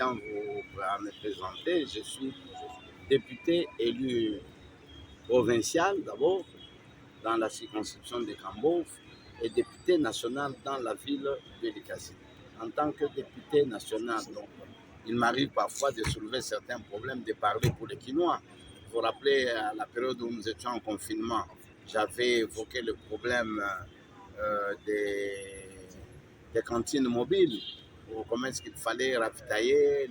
tiens à me présenter. Je suis député élu provincial d'abord dans la circonscription de Kambouf et député national dans la ville de Likasi. En tant que député national, donc, il m'arrive parfois de soulever certains problèmes, de parler pour les Quinois. Vous vous rappelez, à la période où nous étions en confinement, j'avais évoqué le problème des cantines mobiles, ou comment est-ce qu'il fallait ravitailler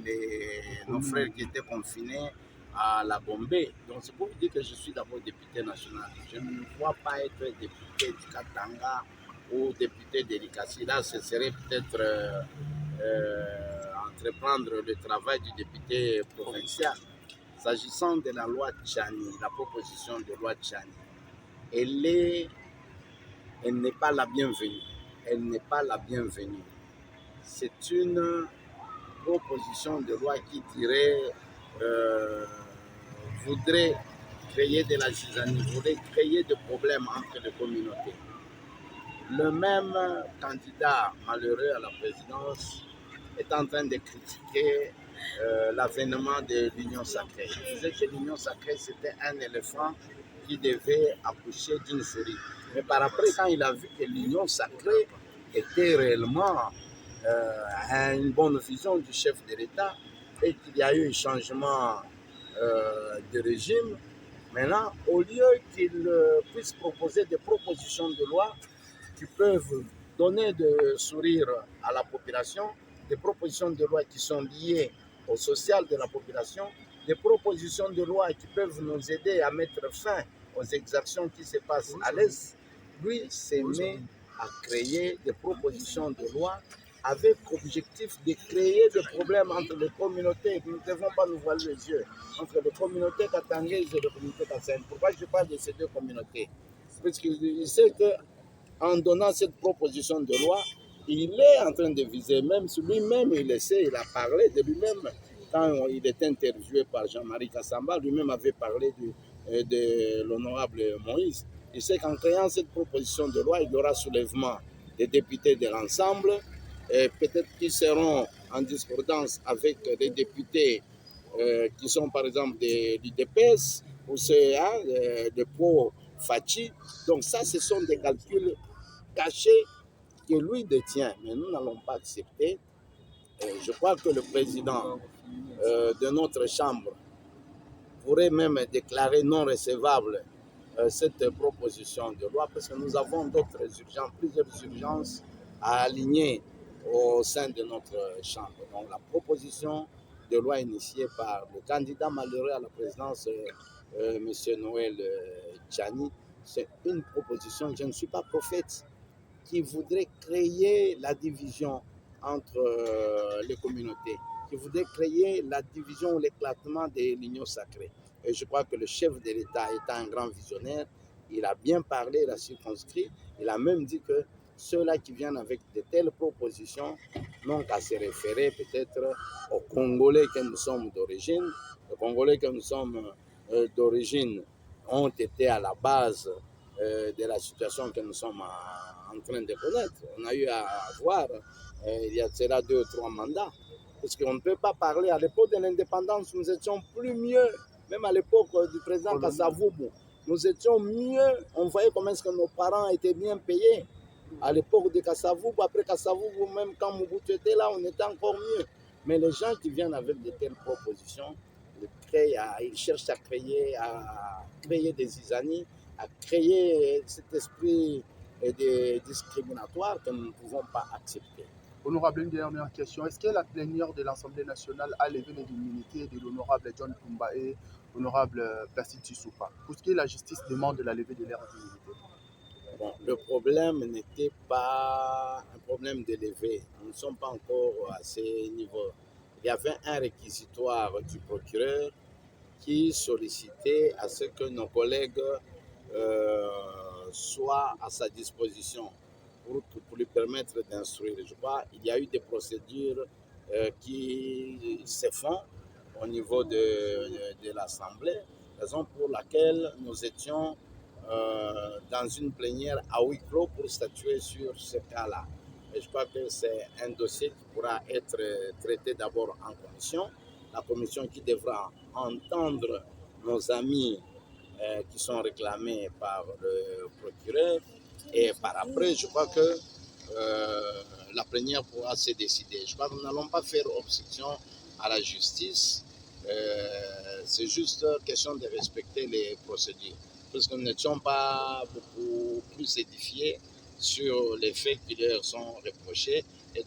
nos frères qui étaient confinés à la Bombay. Donc c'est pour vous dire que je suis d'abord député national. Je ne vois pas être député du Katanga ou député de Likasi. Là, ce serait peut-être entreprendre le travail du député provincial. S'agissant de la loi Tchani, la proposition de loi Tchani, elle n'est pas la bienvenue. Elle n'est pas la bienvenue. C'est une proposition de loi qui voudrait créer de la zizanie, voudrait créer des problèmes entre les communautés. Le même candidat malheureux à la présidence est en train de critiquer l'avènement de l'Union sacrée. Il disait que l'Union sacrée, c'était un éléphant qui devait accoucher d'une souris. Mais par après, quand il a vu que l'Union sacrée était réellement une bonne vision du chef de l'État et qu'il y a eu un changement de régime, maintenant, au lieu qu'il puisse proposer des propositions de loi qui peuvent donner de sourire à la population, des propositions de loi qui sont liées au social de la population, des propositions de loi qui peuvent nous aider à mettre fin aux exactions qui se passent à l'Est, lui s'est mis à créer des propositions de loi avec l'objectif de créer des problèmes entre les communautés. Nous ne devons pas nous voiler les yeux entre les communautés katangaises et les communautés kassaïennes. Pourquoi je parle de ces deux communautés? Parce qu'il sait qu'en donnant cette proposition de loi, il est en train de viser, même si lui-même il essaie, il a parlé de lui-même quand il était interviewé par Jean-Marie Kassamba, lui-même avait parlé de l'honorable Moïse. Il sait qu'en créant cette proposition de loi, il y aura soulèvement des députés de l'ensemble, peut-être qu'ils seront en discordance avec les députés qui sont par exemple de l'UDPS ou de Pro Fachi. Donc ça, ce sont des calculs cachés que lui détient, mais nous n'allons pas accepter. Je crois que le président de notre Chambre pourrait même déclarer non recevable cette proposition de loi parce que nous avons d'autres urgences, plusieurs urgences à aligner au sein de notre Chambre. Donc la proposition de loi initiée par le candidat malheureux à la présidence, M. Noël Tchani, c'est une proposition, je ne suis pas prophète, qui voudrait créer la division entre les communautés, qui voudrait créer la division ou l'éclatement de l'union sacrée. Et je crois que le chef de l'État étant un grand visionnaire, il a bien parlé, il a circonscrit, il a même dit que ceux-là qui viennent avec de telles propositions n'ont qu'à se référer peut-être aux Congolais que nous sommes d'origine. Les Congolais que nous sommes d'origine ont été à la base de la situation que nous sommes en train de connaître. On a eu à voir, il y a cela 2 ou 3 mandats, parce qu'on ne peut pas parler. À l'époque de l'indépendance, nous étions plus mieux, même à l'époque du président Kasavubu, nous étions mieux, on voyait comment est-ce que nos parents étaient bien payés. À l'époque de Kasavubu, après Kasavubu, même quand Mobutu était là, on était encore mieux. Mais les gens qui viennent avec de telles propositions, ils cherchent à créer des zizanies, à créer cet esprit discriminatoire que nous ne pouvons pas accepter. Honorable, une dernière question. Est-ce que la plénière de l'Assemblée nationale a levé les immunités de l'honorable John Pumba et l'honorable Placide Tshisekedi? Puisque la justice demande la levée de leurs immunités. Bon, le problème n'était pas un problème de levée. Nous ne sommes pas encore à ce niveau. Il y avait un réquisitoire du procureur qui sollicitait à ce que nos collègues soient à sa disposition pour lui permettre d'instruire. Je crois qu'il y a eu des procédures qui se font au niveau de l'Assemblée, raison pour laquelle nous étions dans une plénière à huis clos pour statuer sur ce cas-là. Et je crois que c'est un dossier qui pourra être traité d'abord en commission. La commission qui devra entendre nos amis qui sont réclamés par le procureur. Et par après, je crois que la plénière pourra se décider. Je crois que nous n'allons pas faire obstruction à la justice. C'est juste question de respecter les procédures. Parce que nous n'étions pas beaucoup plus édifiés sur les faits qui leur sont reprochés. Et